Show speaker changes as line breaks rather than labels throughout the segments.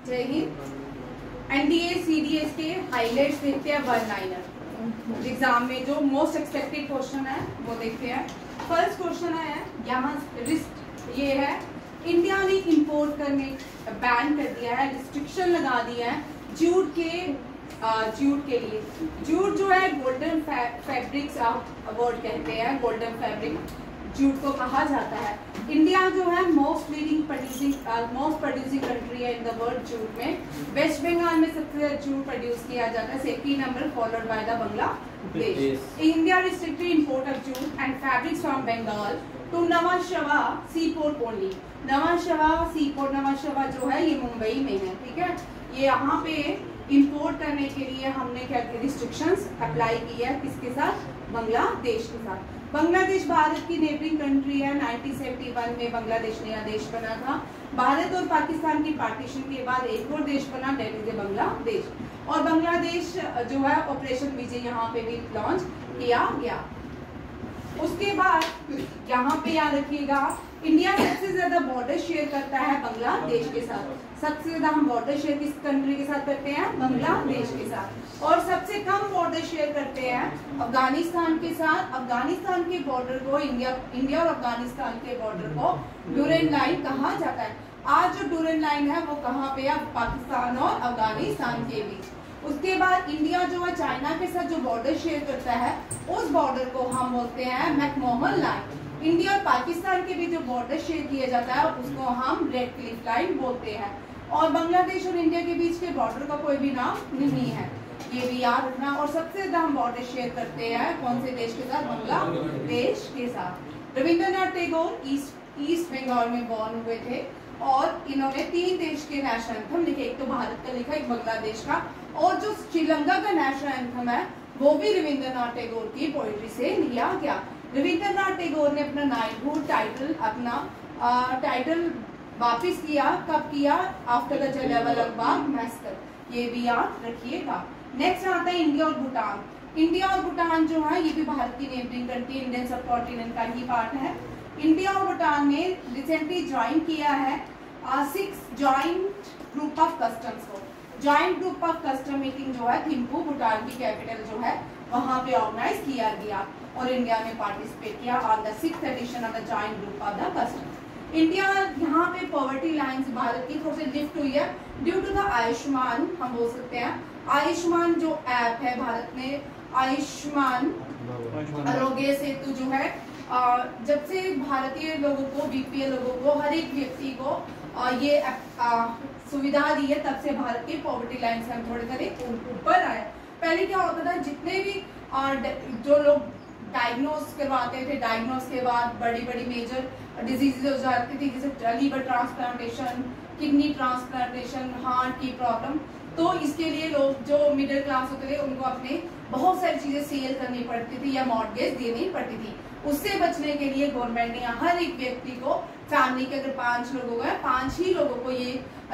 जय Hind. NDA CDS के highlights देखते हैं, वन लाइनर एग्जाम में जो मोस्ट एक्सपेक्टेड क्वेश्चन है वो देखते हैं। फर्स्ट क्वेश्चन है यहाँ रिस्ट, ये है इंडिया ने इंपोर्ट करने बैन कर दिया है, रिस्ट्रिक्शन लगा दिया है जूट के लिए। जूट जो है गोल्डन फैब्रिक्स अवार्ड कहते हैं, गोल्डन फैब्रिक जूट को कहा जाता है। इंडिया जो है मोस्ट प्रोड्यूसिंग कंट्री है इन द वर्ल्ड जूट में। वेस्ट बंगाल में सबसे ज्यादा जूट प्रोड्यूस किया जाता है, second number followed by the Bangladesh. India restricted import of jute and fabrics from Bengal to Nhava Sheva C port only. नवा शवा सी पोर्ट, नवा शवा जो है ये मुंबई में है, ठीक है। ये यहाँ पे इंपोर्ट करने के लिए हमने क्या रिस्ट्रिक्शंस अप्लाई की है, किसके साथ? बांग्लादेश के साथ। बांग्लादेश भारत की नेबरिंग कंट्री है। 1971 में बांग्लादेश नया देश बना था। भारत और पाकिस्तान की पार्टीशन के बाद एक और देश बना, डेट इज बांग्लादेश। और बांग्लादेश जो है ऑपरेशन विजय यहाँ पे भी लॉन्च किया गया। उसके बाद यहाँ पे याद रखिएगा इंडिया सबसे ज्यादा बॉर्डर शेयर करता है बांग्लादेश के साथ। सबसे ज्यादा हम बॉर्डर शेयर किस कंट्री के साथ करते हैं? बांग्लादेश के साथ। और सबसे कम बॉर्डर शेयर करते हैं अफगानिस्तान के साथ। अफगानिस्तान के बॉर्डर को इंडिया और अफगानिस्तान के बॉर्डर को डूरेंट लाइन कहा जाता है। आज जो डूरेंट लाइन है वो कहाँ पे है? पाकिस्तान और अफगानिस्तान के बीच। उसके बाद इंडिया जो है चाइना के साथ जो बॉर्डर शेयर करता है उस बॉर्डर को हम बोलते हैं मैकमोहन लाइन। इंडिया और पाकिस्तान के बीच जो बॉर्डर शेयर किया जाता है उसको हम रेड क्लिफ लाइन बोलते हैं। और बांग्लादेश और इंडिया के बीच के बॉर्डर का कोई भी नाम नहीं है, ये भी याद रखना। और सबसे ज्यादा हम बॉर्डर शेयर करते हैं कौन से देश के साथ? बांग्लादेश के साथ। रविंद्रनाथ टैगोर ईस्ट बंगाल में बॉर्न हुए थे और इन्होंने 3 देश के नेशनल एंथम लिखे, एक तो भारत का लिखा, एक बांग्लादेश का, और जो श्रीलंका का नेशनल एंथम है वो भी रविंद्रनाथ टैगोर की पोइट्री से लिया गया। रविंद्रनाथ टैगोर ने अपना नाइटहुड टाइटल वापिस किया, कब किया? आफ्टर द जलियांवाला बाग मैसकर, ये भी याद रखिएगा। नेक्स्ट आता है इंडिया और भूटान। इंडिया और भूटान जो है ये भी भारत की नेबरिंग कंट्री, इंडियन सब कॉन्टिनेंट का ही पार्ट है। इंडिया और भूटान ने रिसेंटली ज्वाइन किया है 6 जॉइंट ग्रुप ऑफ कस्टम्स को। Joint group of custom meeting जो है थिम्पू, भूटान की कैपिटल जो है, वहां पे ऑर्गेनाइज किया गया और इंडिया ने पार्टिसिपेट किया on the 6th edition of the joint group of the custom. India यहाँ पे पॉवर्टी लाइन भारत की थोड़ी सी लिफ्ट हुई है ड्यू टू द आयुष्मान, हम बोल सकते हैं। आयुष्मान जो ऐप है भारत में, आयुष्मान आरोग्य सेतु जो है, जब से भारतीय लोगों को, बीपीएल लोगों को, हर एक व्यक्ति को ये सुविधा दी है, तब से भारत की पॉवर्टी लाइन से हम थोड़े थोड़े ऊपर आए। पहले क्या होता था, जितने भी जो लोग डायग्नोस करवाते थे, डायग्नोस के बाद बड़ी बड़ी मेजर डिजीजेज हो जाती थी, जैसे liver transplantation, kidney transplantation, heart की प्रॉब्लम। तो इसके लिए लोग जो मिडिल क्लास होते थे उनको अपने बहुत सारी चीजें सेल करनी पड़ती थी या मॉर्गेज देनी पड़ती थी। उससे बचने के लिए गवर्नमेंट ने हर एक व्यक्ति को, फैमिली के अगर 5 लोग हो गए, 5 ही लोगों को ये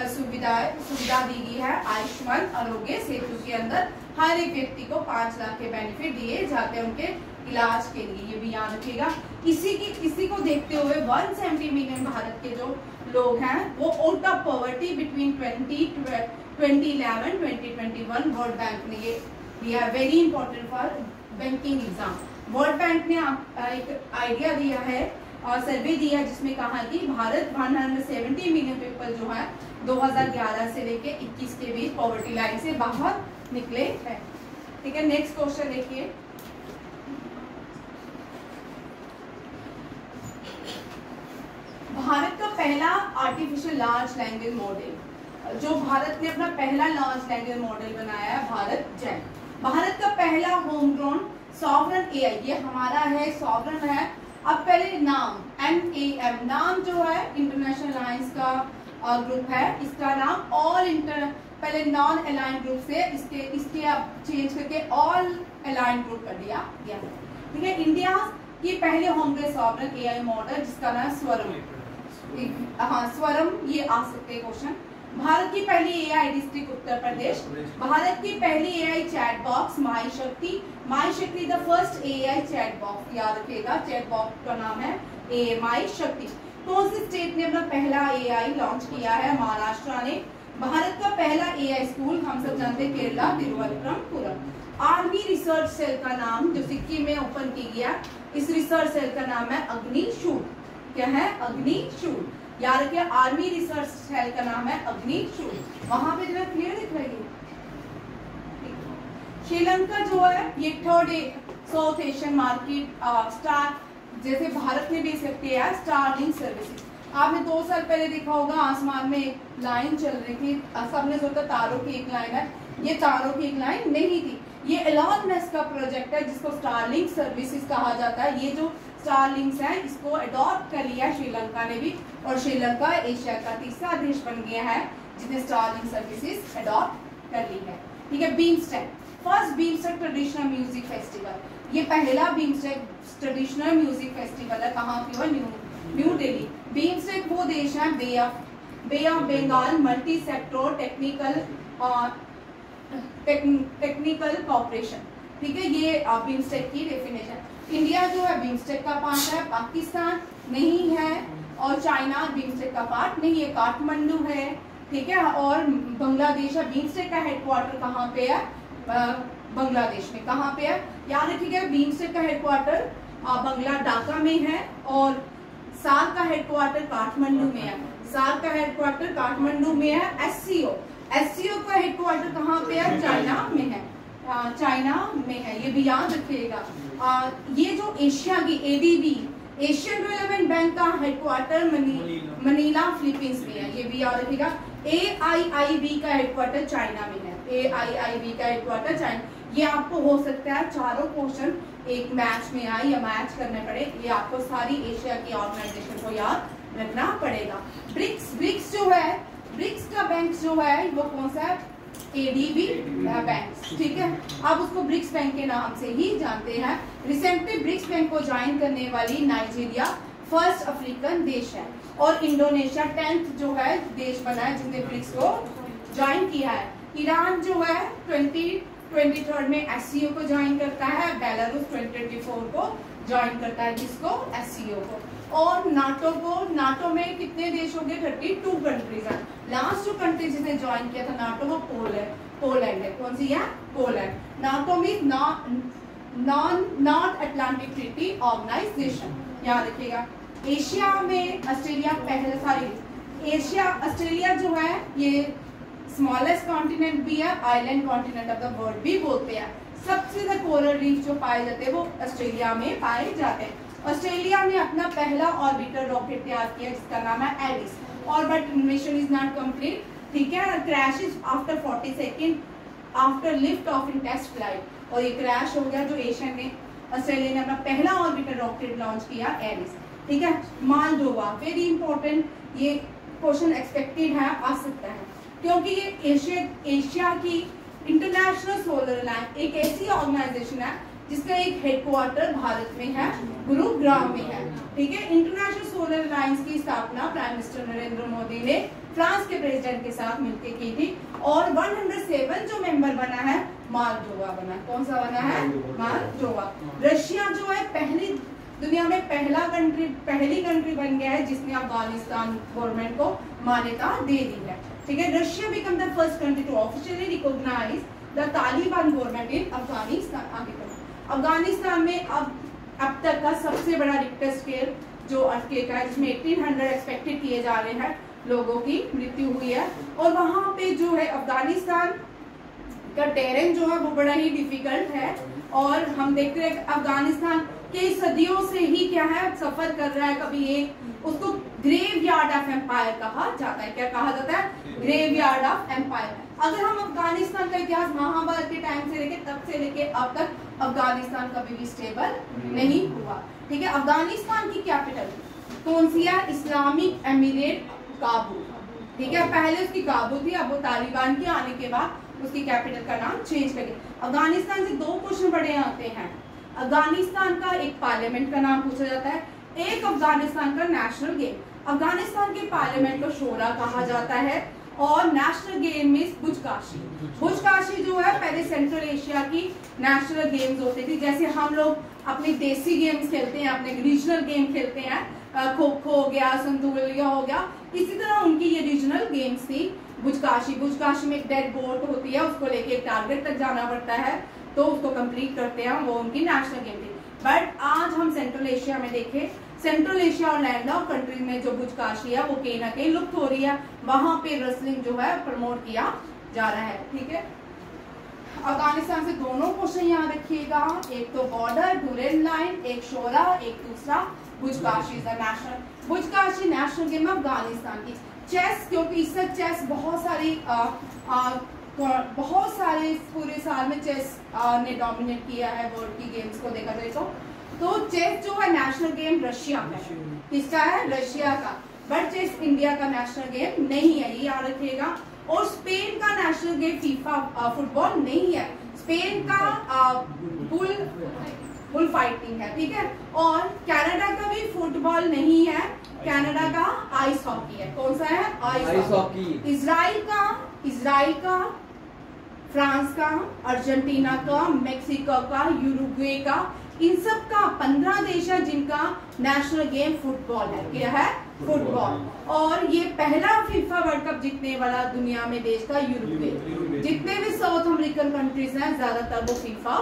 सुविधा दी गई है। आयुष्मान आरोग्य सेतु के अंदर हर एक व्यक्ति को 5 लाख के बेनिफिट दिए जाते हैं उनके इलाज के लिए, ये भी याद रखिएगा। इसी को देखते हुए 170 मिलियन भारत के जो लोग हैं वो out of poverty between 2011-2021 world bank ने ये दिया, very important for banking exam. World bank ने एक आइडिया दिया है और सर्वे दिया है जिसमें कहा कि भारत 170 मिलियन पीपल जो है 2011 से लेके 21 के बीच पॉवर्टी लाइन से बाहर निकले हैं। ठीक है, नेक्स्ट क्वेश्चन देखिए। भारत का पहला आर्टिफिशियल लार्ज लैंग्वेज मॉडल, जो भारत ने अपना पहला लार्ज लैंग्वेज मॉडल बनाया है, भारत जैन। भारत का पहला होम ग्रोन सॉवरन एआई, ये हमारा है, सॉवरन है। अब पहले नाम NAM, नाम जो है इंटरनेशनल अलायंस का ग्रुप है, इसका नाम पहले नॉन अलाइन ग्रुप से इसके अब चेंज करके ऑल अलाइन ग्रुप कर दिया गया। ठीक है, इंडिया की पहले home grown sovereign AI model जिसका नाम स्वरम, हाँ स्वरम, ये आ सकते हैं क्वेश्चन। भारत की पहली एआई डिस्ट्रिक्ट उत्तर प्रदेश। भारत की पहली एआई चैट बॉक्स माई शक्ति the first AI chat box, याद रखिएगा चैट बॉक्स का नाम है माई शक्ति। कौन सी स्टेट ने अपना पहला एआई लॉन्च किया है? महाराष्ट्र ने। भारत का पहला एआई स्कूल हम सब जानते हैं Kerala Thiruvananthapuram. Army research cell का नाम जो सिक्किम में ओपन की गया, इस रिसर्च सेल का नाम है अग्निशूट। क्या है? अग्निशूट। याद रखिए आर्मी रिसर्च सेल का नाम है अग्निशूट। वहां पे जो है क्लियर दिख रही है। श्रीलंका जो है ये third south Asian market star, जैसे भारत में भी सकते हैं स्टारलिंक सर्विसेज। आपने 2 साल पहले देखा होगा आसमान में लाइन चल रही थी, सबने सोचा तारों की एक लाइन है, ये तारों की एक लाइन नहीं थी, ये एलॉन मस्क का प्रोजेक्ट है जिसको स्टारलिंक सर्विसेज कहा जाता है। ये जो स्टारलिंक्स है इसको अडॉप्ट कर लिया श्रीलंका ने भी, और श्रीलंका एशिया का तीसरा देश बन गया है जिसने स्टारलिंक सर्विसेज अडॉप्ट कर ली है। ठीक है। BIMSTEC, first BIMSTEC traditional music festival, ये पहला बीमस्टेक ट्रेडिशनल म्यूजिक फेस्टिवल है। कहाँ पे हुआ? न्यू दिल्ली। बीमस्टेक वो देश है Bay of Bengal multi sector technical cooperation. ठीक है, ये बीमस्टेक की डेफिनेशन। इंडिया जो है बीमस्टेक का पार्ट है, पाकिस्तान नहीं है, और चाइना बीमस्टेक का पार्ट नहीं है, काठमांडू है। ठीक है, और बांग्लादेश है। बीमस्टेक का हेडक्वार्टर कहाँ पे है? बांग्लादेश में। कहाँ पे है? याद रखिएगा बीमस्टेक का हेडक्वार्टर बांग्ला ढाका में है, और सार्क का हेडक्वार्टर काठमांडू में है। सार्क का हेडक्वार्टर काठमांडू में है। एससीओ का हेडक्वार्टर कहाँ पे है? चाइना में है। चाइना में है, ये भी याद रखिएगा। ये जो एशिया की एडीबी एशियन डेवलपमेंट बैंक का हेडक्वार्टर मनीला फिलीपींस में है, ये भी याद रखिएगा। AIIB का हेडक्वार्टर चाइना में है। AIIB का हेडक्वार्टर चाइना। ये आपको हो सकता है चारों क्वेश्चन एक मैच में आए या मैच करने पड़े, ये आपको सारी एशिया की ऑर्गेनाइजेशन को याद रखना पड़ेगा। ब्रिक्स जो है, ब्रिक्स का बैंक जो है वो कौन सा है? ADB bank. ठीक है, आप उसको ब्रिक्स बैंक के नाम से ही जानते हैं। रिसेंटली ब्रिक्स बैंक को ज्वाइन करने वाली नाइजीरिया फर्स्ट अफ्रीकन देश है, और इंडोनेशिया 10th जो है देश बना है जिसने ब्रिक्स को ज्वाइन किया है। ईरान जो है 2023 में SCO को ज्वाइन करता है। बेलारूस 2024 को ज्वाइन करता है जिसको? SCO को। और नाटो में कितने देश हो गए? 32 कंट्रीज है। लास्ट जो कंट्री जिसने ज्वाइन किया था नाटो वो पोलैंड है। कौन सी है? पोलैंड। नाटो में नॉर्थ अटलांटिक ट्रीटी ऑर्गेनाइजेशन, याद रखिएगा। एशिया में ऑस्ट्रेलिया जो है ये स्मॉलेस्ट कॉन्टिनेंट भी है, island continent of the world भी बोलते हैं। सबसे ज्यादा कोरल रीफ जो पाए जाते हैं वो ऑस्ट्रेलिया में पाए जाते हैं। ऑस्ट्रेलिया ने अपना पहला ऑर्बिटर रॉकेट तैयार किया जिसका नाम है Alice. Orbit mission is not complete. ठीक है, crashes after 40 second after lift off in test flight, और ये क्रैश हो गया जो ऑस्ट्रेलिया ने अपना पहला ऑर्बिटर रॉकेट लॉन्च किया एलिस। ठीक है, मालडोवा वेरी इंपॉर्टेंट, ये क्वेश्चन एक्सपेक्टेड है, आ सकता है क्योंकि ये एशिया की इंटरनेशनल सोलर लाइन एक ऐसी ऑर्गेनाइजेशन है जिसका एक हेडक्वार्टर भारत में है, गुरुग्राम में है। ठीक है, इंटरनेशनल सोलर लाइंस की स्थापना प्राइम मिनिस्टर नरेंद्र मोदी ने फ्रांस के प्रेसिडेंट के साथ मिलकर की थी, और 107 जो मेंबर बना है मालडोवा बना। कौन सा बना है? मालडोवा। रशिया जो है दुनिया में पहली कंट्री बन गया है जिसने अफगानिस्तान गवर्नमेंट को मान्यता दे दी है। ठीक है, Russia become the first country to officially recognize the Taliban government in Afghanistan. आगे अफगानिस्तान में अब तक का सबसे बड़ा रिक्टर स्केल जो अर्थक्वेक है जिसमें 1800 एक्सपेक्टेड किए जा रहे हैं लोगों की मृत्यु हुई है, और वहां पे जो है अफगानिस्तान का टेरेन जो है वो बड़ा ही डिफिकल्ट है, और हम देखते हैं कि अफगानिस्तान कई सदियों से ही क्या है सफर कर रहा है। कभी एक उसको ग्रेवयार्ड ऑफ एम्पायर कहा जाता है। क्या कहा जाता है? Graveyard of empire. अगर हम अफगानिस्तान का इतिहास महाभारत के टाइम से लेके तब से लेके अब तक अफगानिस्तान कभी भी स्टेबल नहीं हुआ। ठीक है, अफगानिस्तान की कैपिटल कौन सी है? Islamic emirate Kabul. ठीक है, पहले उसकी काबुल थी, अब वो तालिबान के आने के बाद उसकी कैपिटल का नाम चेंज कर दिया। अफगानिस्तान से 2 क्वेश्चन बड़े आते हैं। अफगानिस्तान का एक पार्लियामेंट का नाम पूछा जाता है, एक अफगानिस्तान का नेशनल गेम। अफगानिस्तान के पार्लियामेंट को शोरा कहा जाता है, और नेशनल गेम में बुजकाशी जो है पहले सेंट्रल एशिया की नेशनल गेम्स होती थी। जैसे हम लोग अपने देसी गेम्स खेलते हैं, अपने रीजनल गेम खेलते हैं, खो खो हो गया, संतुलिया हो गया, इसी तरह उनकी ये रीजनल गेम्स थी। बुजकाशी में एक डेड बोट होती है, उसको लेके एक टारगेट तक जाना पड़ता है, तो उसको कंप्लीट करते हैं, वो उनकी नेशनल गेम थी। बट आज हम सेंट्रल एशिया में देखें, सेंट्रल एशिया और लैंडलॉक कंट्रीज में जो बुजकाशी है वो कहीं ना कहीं लुप्त हो रही है, वहां पे रेसलिंग जो है प्रमोट किया जा रहा है। ठीक है, अफगानिस्तान से दोनों क्वेश्चन यहाँ रखिएगा, एक तो बॉर्डर डुरेन लाइन, एक शोरा, एक दूसरा Buzkashi is the national, Buzkashi national game Afghanistan की। चेस, क्योंकि इससे चेस बहुत सारे पूरे साल में चेस ने डोमिनेट किया है वर्ल्ड की गेम्स को देखा जाए तो चेस जो है नेशनल गेम रशिया का है, किसका है? रशिया का। बट चेस इंडिया का नेशनल गेम नहीं है, ये याद रखिएगा। और स्पेन का नेशनल गेम फीफा फुटबॉल नहीं है, स्पेन का बुल फाइटिंग है। ठीक है, और कनाडा का भी फुटबॉल नहीं है, कनाडा का आइस हॉकी है। कौन सा है? Ice hockey. इजराइल का, फ्रांस का, अर्जेंटीना का, मेक्सिको का, यूरुग्वे का, इन सब का 15 देश है जिनका नेशनल गेम फुटबॉल है। क्या है? फुटबॉल। और ये पहला फीफा वर्ल्ड कप जीतने वाला दुनिया में देश का यूरुग्वे। जितने भी साउथ अमेरिकन कंट्रीज हैं ज्यादातर वो फीफा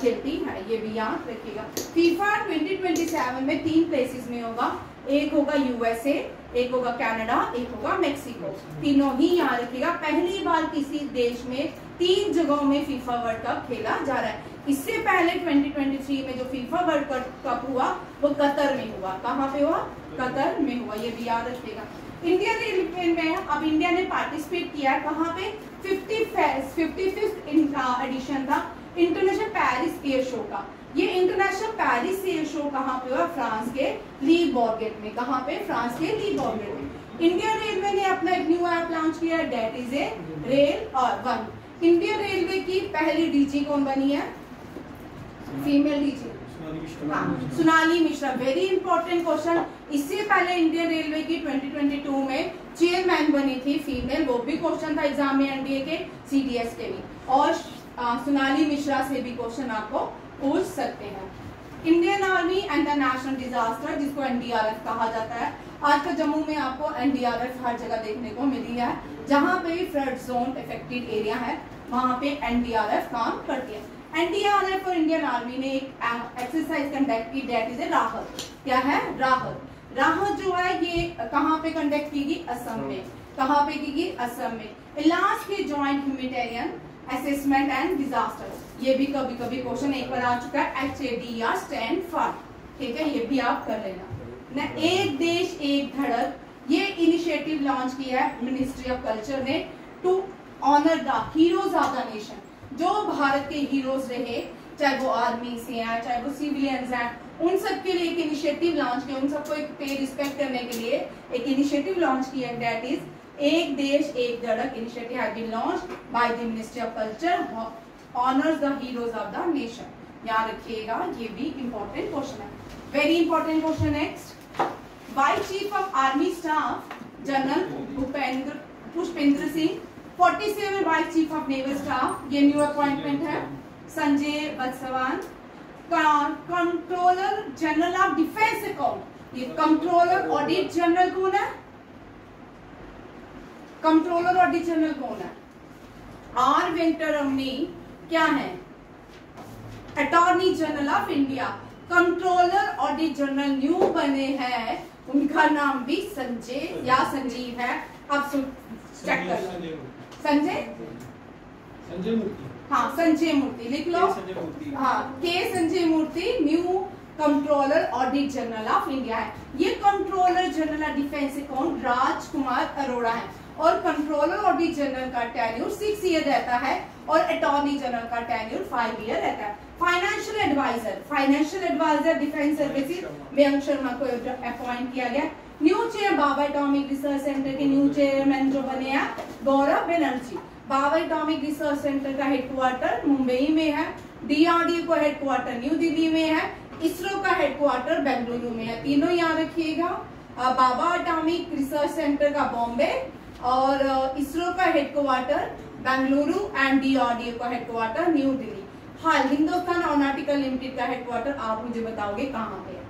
खेलती है, ये भी याद रखिएगा। फीफा 2027 में 3 प्लेसेस में होगा, एक होगा यूएसए, एक होगा कनाडा, एक होगा मेक्सिको, तीनों ही याद रखिएगा। पहली बार किसी देश में 3 जगहों में फीफा वर्ल्ड कप खेला जा रहा है। इससे पहले 2023 में जो फीफा वर्ल्ड कप हुआ वो कतर में हुआ। कहाँ पे हुआ? कतर में हुआ, ये भी याद रखिएगा। इंडिया रेलवे में अब इंडिया ने पार्टिसिपेट किया है, कहाँ पे? 55th एडिशन था इंटरनेशनल पेरिस एयर शो का। ये इंटरनेशनल पेरिस एयर शो कहाँ पे हुआ? फ्रांस के ली बोर्गेट में। कहाँ पे? फ्रांस के ली बोर्गेट में। इंडियन रेलवे ने अपना एक न्यू ऐप लॉन्च किया है, डेट इज ए रेल और वन। इंडियन रेलवे की पहली डीजी कौन बनी है? फीमेल डीजी, हाँ, Sonali Mishra. Very important question. इससे पहले इंडियन रेलवे की 2022 में चेयरमैन बनी थी फीमेल, वो भी क्वेश्चन था एग्जाम में एनडीए के, सीडीएस के भी। और सोनाली मिश्रा से भी क्वेश्चन आपको पूछ सकते हैं। Indian army and the national disaster, जिसको एनडीआरएफ कहा जाता है। आज तक जम्मू में आपको एनडीआरएफ हर जगह देखने को मिली है, जहां पे भी फ्लड जोन इफेक्टेड एरिया है वहां पे एनडीआरएफ काम करती है। एनडीआरएफ और इंडियन आर्मी ने एक एक्सरसाइज कंडक्ट की, डेट इज ए राहत। क्या है? राहत। राहत जो है ये कहाँ पे कंडक्ट की? असम में। कहाँ पे की? असम में। लास्ट की joint humanitarian assessment and disaster, ये भी कभी कभी क्वेश्चन एक बार आ चुका है, HADR स्टैंड फॉर। ठीक है, ये भी आप कर लेना ना। एक देश एक धड़क, ये इनिशिएटिव लॉन्च किया है मिनिस्ट्री ऑफ कल्चर ने to honour the heroes of the nation. जो भारत के हीरोज रहे, चाहे वो आर्मी से हैं, चाहे वो सिविलियंस हैं, उन सब के लिए एक इनिशिएटिव लॉन्च किया, उन सबको एक पे रिस्पेक्ट करने के लिए एक इनिशिएटिव लॉन्च किया, दैट इज एक देश एक धड़क initiative has been launched by the ministry of culture honours the heroes of the nation. याद रखिएगा, ये भी इंपॉर्टेंट क्वेश्चन है, very important question. Next, vice chief of army staff general Pushpendra Singh, 47 vice chief of naval staff, ये new appointment है। Sanjay Batswan, controller general of defence account, ये controller audit general कौन है? कंट्रोलर ऑडिट जनरल कौन है? आर वेंकटरमणी क्या है? Attorney general of India. Controller audit general new बने हैं, उनका नाम भी संजय या संजीव है। अब चेक कर लो, संजय मूर्ति, हाँ संजय मूर्ति लिख लो, हाँ K Sanjay Murthy new controller audit general of India है। ये controller general of defence account Rajkumar Arora है। और कंट्रोलर ऑडिट जनरल का टेन्यूर 6 ईयर रहता है और अटॉर्नी जनरल का टेन्यूर 5 ईयर रहता है। Financial advisor defence services Mayank Sharma को अपॉइंट किया गया। New chair Bhabha atomic research centre के न्यू चेयरमैन जो बने हैं Gaurav Banerjee. Bhabha atomic research centre का हेडक्वार्टर मुंबई में है, डीआरडीओ का हेडक्वार्टर न्यू दिल्ली में है, इसरो का हेडक्वार्टर बेंगलुरु में है। तीनों याद रखिएगा, बाबा एटॉमिक रिसर्च सेंटर का बॉम्बे और इसरो का हेडक्वार्टर बेंगलुरु एंड डीआरडीओ का हेडक्वार्टर न्यू दिल्ली। हाल हिंदुस्तान एरोनॉटिकल लिमिटेड का हेडक्वार्टर आप मुझे बताओगे कहाँ पे है,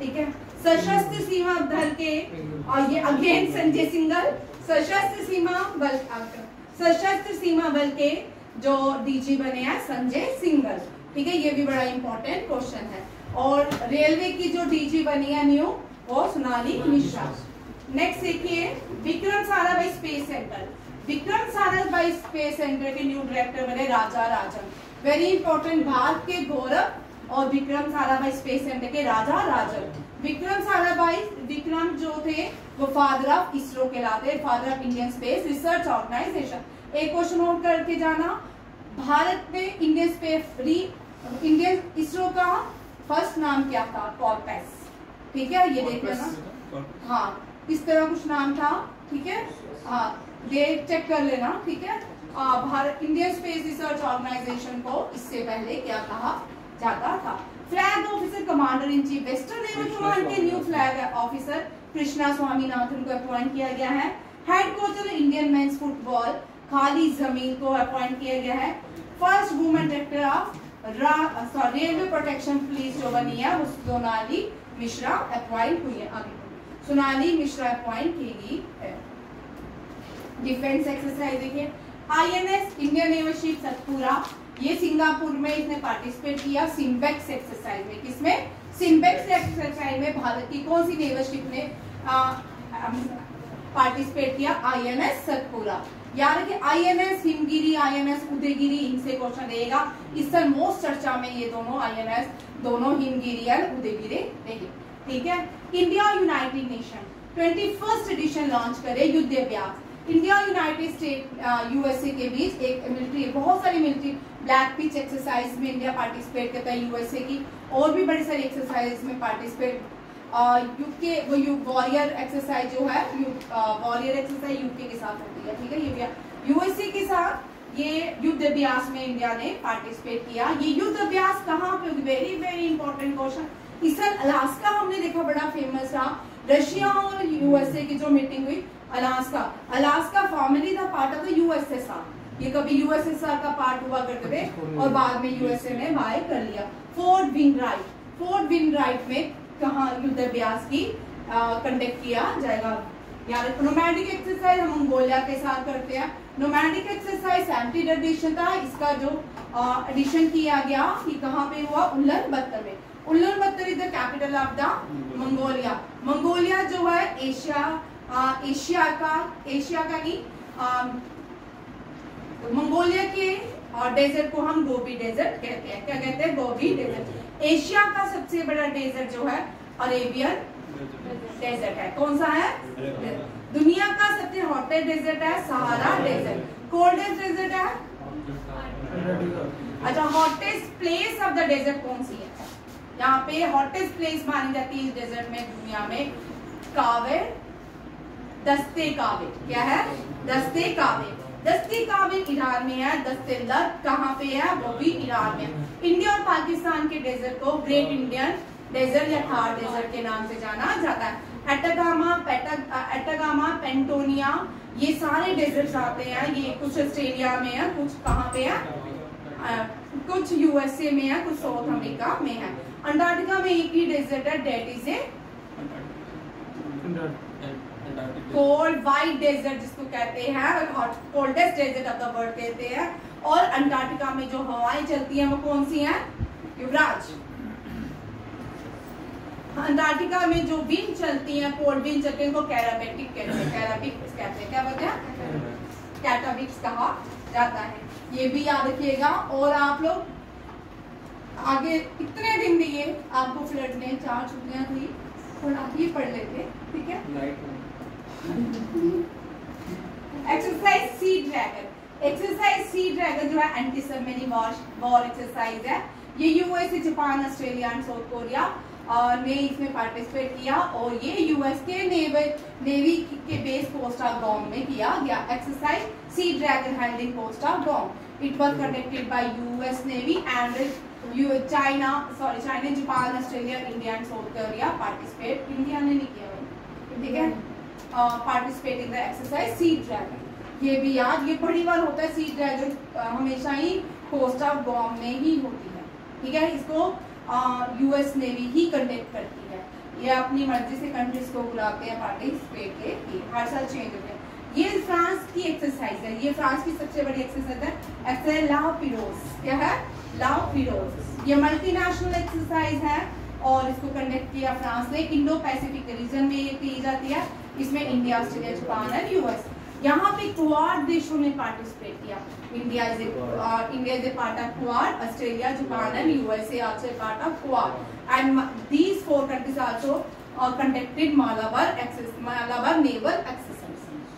ठीक है। सशस्त्र सीमा दल के और ये अगेन संजय सिंघल, सशस्त्र सीमा बल के जो डीजी बने हैं संजय सिंघल, ठीक है, ये भी बड़ा इंपॉर्टेंट क्वेश्चन है। और रेलवे की जो डीजी बनी है न्यू, वो सोनाली मिश्रा। नेक्स्ट देखिए, Vikram Sarabhai space centre. Vikram Sarabhai space centre के न्यू डायरेक्टर बने राजा राजन। वेरी इंपॉर्टेंट, भारत के गौरव और विक्रम साराभाई स्पेस सेंटर के राजा राजन। विक्रम साराभाई, विक्रम जो थे वो फादर ऑफ इसरो कहलाते, father of Indian space research organisation. एक क्वेश्चन नोट करके जाना, भारत में इंडियन इसरो का फर्स्ट नाम क्या था? कॉर्पस, ठीक है, ये देख लेना। हाँ, इस तरह कुछ नाम था, ठीक है, हाँ, ये चेक कर लेना, ठीक है। Bharat Indian space research organisation को इससे पहले क्या कहा जाता था? Flag officer commander in chief western naval command के new flag officer Krishna Swaminathan को अपॉइंट किया गया है। Head coach of Indian men's football Khalid Jamil को अपॉइंट किया गया है। First women director of railway protection police जो बनी है वो सोनाली मिश्रा अपॉइंट हुई है। आगे सोनाली मिश्रा अपॉइंट की गई है। डिफेंस एक्सरसाइज देखिए, INS Indian naval ship Satpura, ये सिंगापुर में इसने पार्टिसिपेट किया सिम्बेक्स एक्सरसाइज में। किसमें? सिम्बेक्स एक्सरसाइज में भारत की कौन सी नेवल शिप ने पार्टिसिपेट किया? INS सतपुरा। याद रखिए, INS हिमगिरी, INS उदयगिरी, इनसे क्वेश्चन रहेगा। इस साल मोस्ट चर्चा में ये दोनों INS, दोनों हिमगिरी और उदयगिरी रहे, ठीक है। India United nation 21st edition launch करे युद्ध अभ्यास। इंडिया यूनाइटेड स्टेट USA के बीच एक मिलिट्री, बहुत सारी मिलिट्री ब्लैक पिच एक्सरसाइज में इंडिया पार्टिसिपेट करता है, USA की और भी बड़ी सारी एक्सरसाइज में पार्टिसिपेट। यूके वो वॉरियर एक्सरसाइज जो है, वॉरियर एक्सरसाइज यूके के साथ होती है, ठीक है। ये USA के साथ ये युद्ध अभ्यास में इंडिया ने पार्टिसिपेट किया। ये युद्ध अभ्यास कहाँ पे? Very very important question. इस साल अलास्का हमने देखा, बड़ा फेमस था। रशिया और USA की जो मीटिंग हुई, अलास्का फॉर्मली था पार्ट ऑफ द USSR। ये कभी USSR का पार्ट हुआ करते थे और बाद में USA ने बाय कर लिया। फोर्ट विन राइट में कहाँ युद्ध अभ्यास की कंडक्ट किया जाएगा? यार नोमैडिक एक्सरसाइज हम मंगोलिया के साथ करते हैं। नोमैडिक एक्सरसाइज 70 एडिशन था, इसका जो एडिशन किया गया ये कहाँ पे हुआ? उल्लानबत्तर में। Ulaanbaatar is the capital of the Mongolia. Mongolia जो है एशिया का नहीं, मंगोलिया के डेजर्ट को हम गोबी डेजर्ट कहते हैं। क्या कहते हैं? Gobi desert. एशिया का सबसे बड़ा डेजर्ट जो है अरेबियन डेजर्ट है। कौन सा है? दुनिया का सबसे हॉटेस्ट डेजर्ट है सहारा डेजर्ट। कोल्डेस्ट डेजर्ट है, अच्छा, hottest place of the desert कौन सी है? यहाँ पे हॉटेस्ट प्लेस मानी जाती है इस डेजर्ट में दुनिया में कावे, दस्ते कावे। क्या है? दस्ते कावे। दस्ते कावे ईरान में है। दस्ते लत कहाँ पे है? वो भी ईरान में है। इंडिया और पाकिस्तान के डेजर्ट को ग्रेट इंडियन डेजर्ट या थार डेजर्ट के नाम से जाना जाता है। एटागामा, पेंटोनिया, ये सारे डेजर्ट आते हैं। ये कुछ ऑस्ट्रेलिया में है, कुछ कहाँ पे है, कुछ USA में है, कुछ साउथ अमेरिका में है। अंटार्कटिका में एक ही डेजर्ट है, that is a cold white desert जिसको कहते हैं, coldest desert of the world कहते हैं। और अंटार्कटिका में जो हवाएं चलती हैं वो कौन सी हैं? युवराज। अंटार्कटिका में जो विंड चलती हैं, कोल्ड विंड चलती है, उनको कैराबिक्स कहते हैं। कैराबिक्स कहते हैं, क्या बोलते हैं? कैटाबिक्स कहा जाता है। ये भी याद रखिएगा। और आप लोग आगे इतने दिन दिए आपको फ्लड ने, 4 छुट्टियां थी, थोड़ा ही पढ़ लेते, ठीक है। Exercise sea dragon. Exercise sea dragon जो है एंटी सबमरीन वॉर एक्सरसाइज है। ये USA, Japan, Australia and South Korea ने इसमें पार्टिसिपेट किया और ये US के नेवी के बेस पोस्ट ऑफ गॉम में किया गया। Exercise sea dragon handling post of Guam. It was conducted by US navy and China, Japan, Australia, India and South Korea participate. India ने नहीं किया, ठीक है। Participate in the exercise sea dragon. ये भी याद, ये बड़ी बार होता है। सी ड्रैगन हमेशा ही पोस्ट ऑफ गॉम में ही होती है, ठीक है। इसको US नेवी ही कंडक्ट करती है। ये अपनी मर्जी से कंट्रीज को बुलाते हैं पार्टिसिपेट के लिए, हर साल चेंज होते हैं। ये फ्रांस की एक्सरसाइज है, ये फ्रांस की सबसे बड़ी एक्सरसाइज है, एक्सरसाइज ला पिरोज। क्या है? ला पिरोज। ये मल्टीनेशनल एक्सरसाइज है और इसको कंडक्ट किया फ्रांस ने। इंडो पैसिफिक रीजन में ये की जाती है। इसमें India, Australia, Japan and US, यहाँ पे क्वाड देशों ने पार्टिसिपेट किया। India is a part of quad, Australia, Japan and USA also a part of quad and these 4 countries also conducted Malabar naval exercise.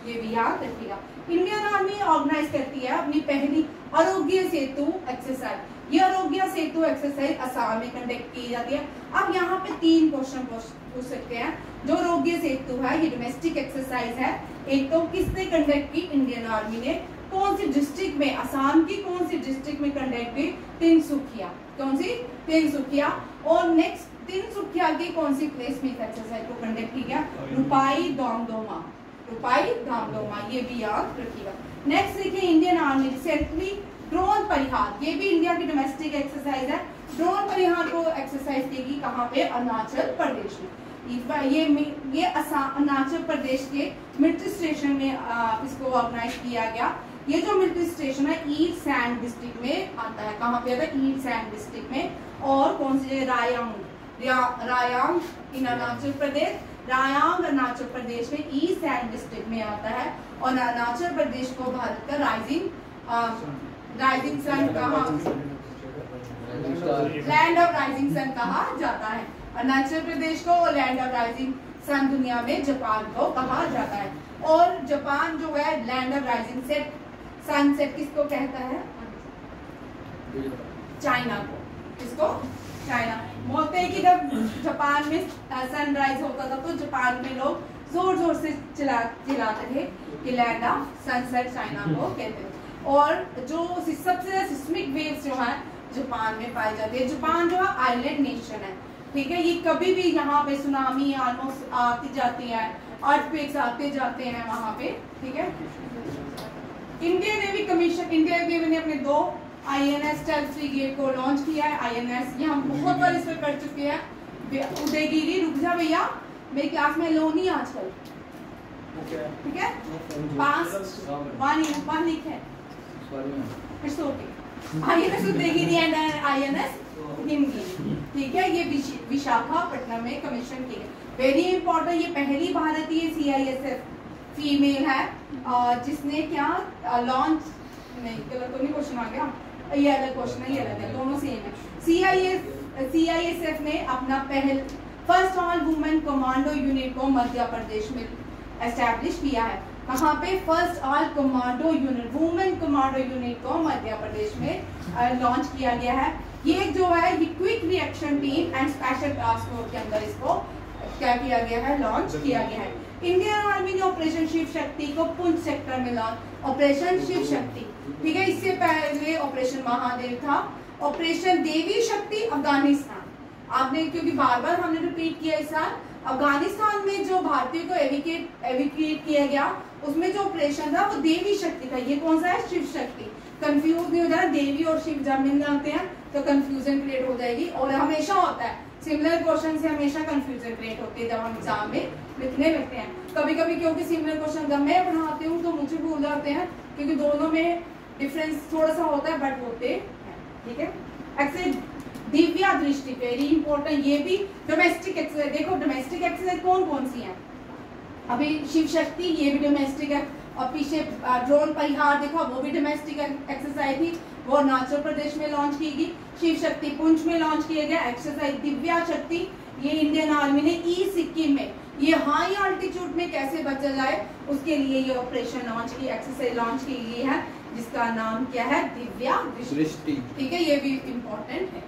ये भी याद रखिएगा। इंडियन आर्मी ऑर्गेनाइज करती है अपनी पहली आरोग्य सेतु एक्सरसाइज। ये आरोग्य सेतु एक्सरसाइज असम में कंडक्ट की जाती है। अब यहाँ पे 3 क्वेश्चन पूछ सकते हैं। जो आरोग्य सेतु है ये डोमेस्टिक एक्सरसाइज है। एक तो किसने कंडक्ट की? इंडियन आर्मी ने। कौन सी डिस्ट्रिक्ट में? असम की कौन सी डिस्ट्रिक्ट में कंडक्ट की? तिनसुकिया। कौन सी? तिनसुकिया। और नेक्स्ट तिनसुकिया की कौन सी प्लेस में एक्सरसाइज को कंडक्ट किया? रुपाई दामदोमा। रुपाई दामदोमा, ये भी याद रखिएगा। नेक्स्ट देखिए, इंडियन आर्मी रिसेंटली ड्रोन परिहार, ये भी इंडिया की डोमेस्टिक एक्सरसाइज है। ड्रोन परिहार को एक्सरसाइज देगी कहाँ पे? अरुणाचल प्रदेश में। ये अरुणाचल प्रदेश के मिलिट्री स्टेशन में इसको ऑर्गेनाइज किया गया। ये जो मिलिट्री स्टेशन है ईस्ट सैंड डिस्ट्रिक्ट में आता है। कहाँ पे आता है? ईस्ट सैंड डिस्ट्रिक्ट में। और कौन सी? रायांग इन अरुणाचल प्रदेश। रायांग अरुणाचल प्रदेश में ईस्ट सैंड डिस्ट्रिक्ट में आता है। और अरुणाचल प्रदेश को भारत का राइजिंग सन कहा, लैंड ऑफ राइजिंग सन कहा जाता है। अरुणाचल प्रदेश को लैंड ऑफ राइजिंग सन दुनिया में जापान को कहा जाता है। और जापान जो है लैंड ऑफ राइजिंग सनसेट किसको कहता है? चाइना को। किसको? चाइना। बोलते हैं कि जब जापान में सनराइज होता था तो जापान में लोग जोर जोर से चिल्लाते थे कि लैंड ऑफ सनसेट चाइना को कहते हैं। और जो सबसे सिस्मिक वेव्स जो है जापान में पाई जाती है। जापान जो है आइलैंड नेशन है, ठीक है। ये कभी भी यहाँ पे सुनामी ऑलमोस्ट आती जाती है, अर्थक्वेक्स आते जाते हैं वहां पे, ठीक है। Indian navy commission, Indian navy ने अपने 2 INS स्टेल्थ फ्रिगेट को लॉन्च किया है। INS ये हम बहुत बार इस पर कर चुके हैं। उदयगिरी, रुक जा भैया, मेरी क्लास में लो नहीं आजकल, ठीक है। 1 लिखे INS Udaygiri and INS Himgiri, ठीक है। ये विशाखापट्टनम में कमीशन की गई। वेरी इंपॉर्टेंट, ये पहली भारतीय CISF फीमेल है जिसने क्या लॉन्च, नहीं गलत तो नहीं क्वेश्चन आ गया, ये अलग क्वेश्चन है, ये अलग है, दोनों सेम है। CISF ने अपना first all women commando unit को मध्य प्रदेश में एस्टैब्लिश किया है। कहाँ पे? First all commando unit, women commando unit को मध्य प्रदेश में लॉन्च किया गया है। ये जो है ये quick reaction team and special task force के अंदर इसको क्या किया गया है? लॉन्च किया गया है। इंडियन आर्मी ने ऑपरेशन शिव शक्ति को पुंछ सेक्टर में लॉन्च, ऑपरेशन शिव शक्ति, ठीक है। इससे पहले ऑपरेशन महादेव था। ऑपरेशन देवी शक्ति अफगानिस्तान, आपने क्योंकि बार बार हमने रिपीट किया इस साल, अफगानिस्तान में जो भारतीयों को एविक्यूएट किया गया उसमें जो ऑपरेशन था वो देवी शक्ति था। ये कौन सा है? शिव शक्ति। कंफ्यूज नहीं हो जाए, देवी और शिव जब मिल जाते हैं तो कंफ्यूजन क्रिएट हो जाएगी। और हमेशा होता है सिमिलर क्वेश्चन से हमेशा कंफ्यूजन क्रिएट होती है जब हम एग्जाम में लिखने लगते हैं। कभी कभी क्योंकि सिमिलर क्वेश्चन जब मैं पढ़ाती हूँ तो मुझे भूल जाते हैं क्योंकि दोनों में डिफरेंस थोड़ा सा होता है बट होते हैं, ठीक है। एक्सरसाइज दिव्या दृष्टि, वेरी इंपॉर्टेंट, ये भी डोमेस्टिक एक्सरसाइज। देखो डोमेस्टिक एक्सरसाइज कौन कौन सी है? अभी शिव शक्ति ये भी डोमेस्टिक है। और पीछे ड्रोन परिहार देखो वो भी डोमेस्टिक एक्सरसाइज थी, वो अरुणाचल प्रदेश में लॉन्च की गई। शिव शक्ति पुंछ में लॉन्च किया गया। एक्सरसाइज दिव्या शक्ति ये इंडियन आर्मी ने सिक्किम में ये हाई ऑल्टीट्यूड में कैसे बचा जाए उसके लिए ये ऑपरेशन लॉन्च की, एक्सरसाइज लॉन्च की गई है जिसका नाम क्या है? दिव्या दृष्टि, ठीक है। ये भी इम्पोर्टेंट है।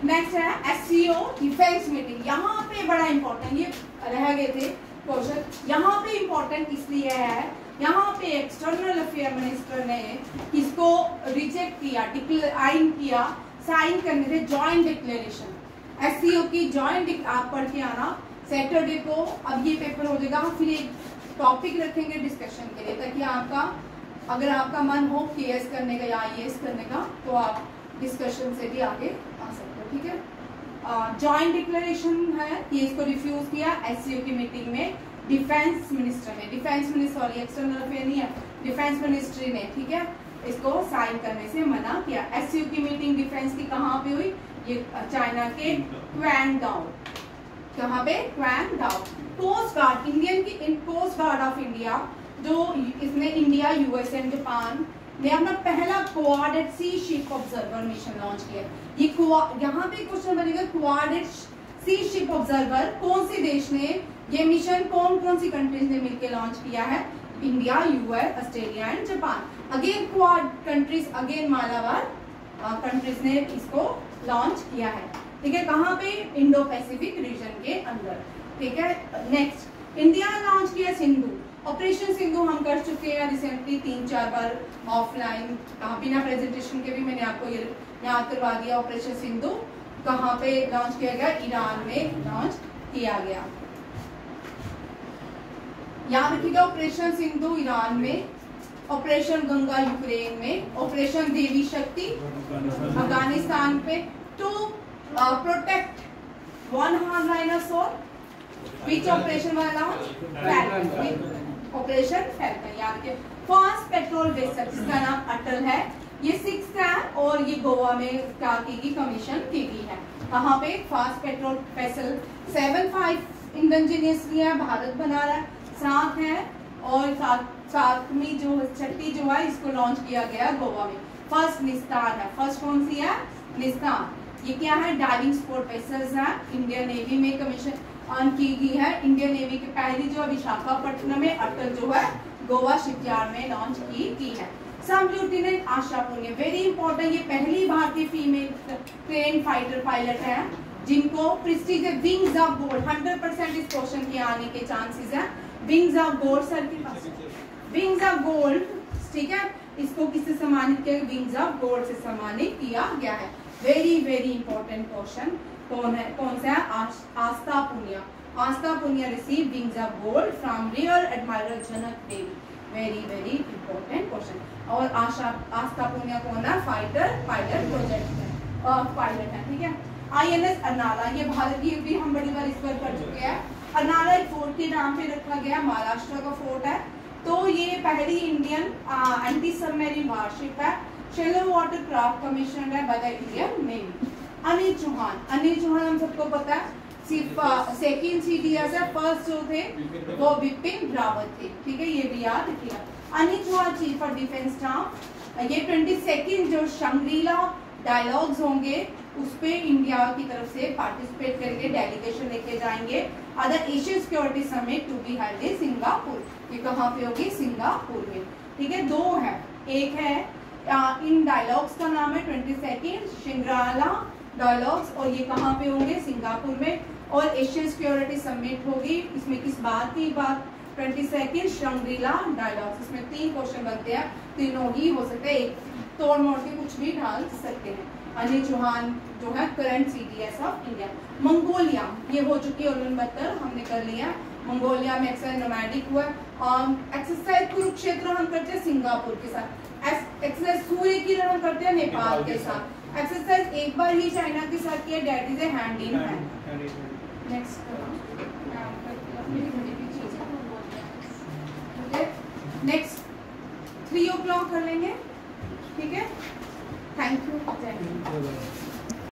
नेक्स्ट है SCO डिफेंस मीटिंग। यहाँ पे बड़ा इंपॉर्टेंट, ये रह गए थे क्वेश्चन, यहाँ पे इंपॉर्टेंट इसलिए है, यहाँ पे एक्सटर्नल अफेयर मिनिस्टर ने इसको रिजेक्ट किया, डिक्लाइन किया साइन करने से जॉइंट डिक्लेरेशन। SCO की जॉइंट, आप पढ़ के आना सैटरडे को। अब ये पेपर हो जाएगा, फिर एक टॉपिक रखेंगे डिस्कशन के लिए ताकि आपका अगर आपका मन हो KS करने का या IAS करने का तो आप डिस्कशन से भी आगे आ सकते हो, ठीक है। जॉइंट डिक्लेरेशन है, ये इसको रिफ्यूज किया SCO की मीटिंग में डिफेंस मिनिस्टर ने, defence minister, sorry external affair नहीं है, डिफेंस मिनिस्ट्री ने, ठीक है, इसको साइन करने से मना किया। एससीओ की मीटिंग डिफेंस की कहाँ पे हुई? ये चाइना के क्वांगडाओ, कहाँ पे? क्वांगडाओ। कोस्ट गार्ड, इंडियन की कोस्ट गार्ड ऑफ इंडिया, जो इसने इंडिया, यूएस एंड जापान ने अपना पहला कोऑर्डिनेट सी शिप ऑब्जर्वर मिशन लॉन्च किया। ये यहाँ पे क्वेश्चन बनेगा, कोऑर्डिनेट सी शिप ऑब्जर्वर कौन से देश ने, ये मिशन कौन कौन सी कंट्रीज ने मिलकर लॉन्च किया है? India, US, Australia and Japan. Again quad countries, again Malabar countries ने इसको लॉन्च किया है, ठीक है, कहाँ पे? इंडो पैसिफिक रीजन के अंदर, ठीक है। नेक्स्ट, इंडिया ने लॉन्च किया सिंधु, ऑपरेशन सिंधु हम कर चुके हैं रिसेंटली 3-4 बार ऑफलाइन, बिना प्रेजेंटेशन के भी मैंने आपको ये याद करवा दिया। ऑपरेशन सिंधु कहाँ पे लॉन्च किया गया? ईरान में लॉन्च किया गया। याद रखिएगा, ऑपरेशन सिंधु ईरान में, ऑपरेशन गंगा यूक्रेन में, ऑपरेशन देवी शक्ति अफगानिस्तान पे, to protect one horn rhinoceros, which operation वाला? Operation falcon. याद रखिए, फास्ट पेट्रोल वेसल जिसका नाम अटल है, ये 6th है और ये गोवा में क्या की कमीशन की गई है। कहाँ पे? फास्ट पेट्रोल वेसल 7-5 इंडिजिनियसली है, भारत बना रहा है, 7 है, और सातवीं जो 6ठी जो है इसको लॉन्च किया गया गोवा में। फर्स्ट निस्तार है, फर्स्ट कौन सी है? निस्तार। ये क्या है? डाइविंग स्पोर्ट वेसल्स है, इंडियन नेवी में कमीशन ऑन की गई है। इंडियन नेवी की पहली जो विशाखापट्टनम में, अटल जो है गोवा शिपयार्ड में लॉन्च की गई है। सब लेफ्टिनेंट आशा पुनिया, वेरी इंपॉर्टेंट, ये पहली भारतीय फीमेल ट्रेन फाइटर पायलट है जिनको प्रेस्टीजियस विंग्स ऑफ गोल्ड, 100% इस क्वेश्चन के आने के चांसेस है। विंग्स ऑफ गोल्ड, सर के पास विंग्स ऑफ गोल्ड, ठीक है, इसको किससे सम्मानित किया? विंग्स ऑफ गोल्ड से सम्मानित किया गया है। वेरी वेरी इंपॉर्टेंट क्वेश्चन कौन है? कौन सा है? Aastha Poonia. Aastha Poonia receive wings of gold from rear admiral Janak Devi. Very very important question. और आस्था पुनिया कौन है? फाइटर पायलट प्रोजेक्ट है, पायलट है, ठीक है। INS अर्नाला, ये भारत की भी हम बड़ी बार इस पर कर चुके हैं। अर्नाला एक फोर्ट के नाम पे रखा गया, महाराष्ट्र का फोर्ट है। तो ये पहली इंडियन एंटी सबमरीन वारशिप है, शैलो वाटर क्राफ्ट कमीशन है by the Indian navy. Anil Chauhan, Anil Chauhan हम सबको पता है, सिर्फ सेकंड CDS है, फर्स्ट जो थे वो विपिन रावत थे, ठीक है, ये भी याद रखिएगा। Anil Chauhan chief of defence staff. ये 22nd जो शंग्रीला डायलॉग्स होंगे उस पे इंडिया की तरफ से पार्टिसिपेट करके डेलीगेशन लेके जाएंगे। Other Asian security summit to be held in Singapore, ये कहाँ पे होगी? सिंगापुर में, ठीक है। 2 है, एक है इन डायलॉग्स का नाम है 22nd शंग्रीला डायलॉग्स, और ये कहाँ पे होंगे? सिंगापुर में। और एशियन सिक्योरिटी समिट होगी, इसमें किस बात की बात? 22nd Shangrila dialogues. इसमें 3 क्वेश्चन बनते हैं, तीनों ही हो सकते हैं, एक तोड़ मोड़ के कुछ भी डाल सकते हैं। अनिल चौहान जो है current CDS of India. Mongolia, ये हो चुकी है उल्लंघन, हमने कर लिया। मंगोलिया में एक्सरसाइज नोमैडिक हुआ। एक्सरसाइज कुरुक्षेत्र हम करते हैं सिंगापुर के साथ। एक्सरसाइज सूर्य किरण हम करते हैं नेपाल के साथ। एक्सरसाइज एक बार ही चाइना के साथ किया, that is a hand in hand. Next next 3 o'clock कर लेंगे।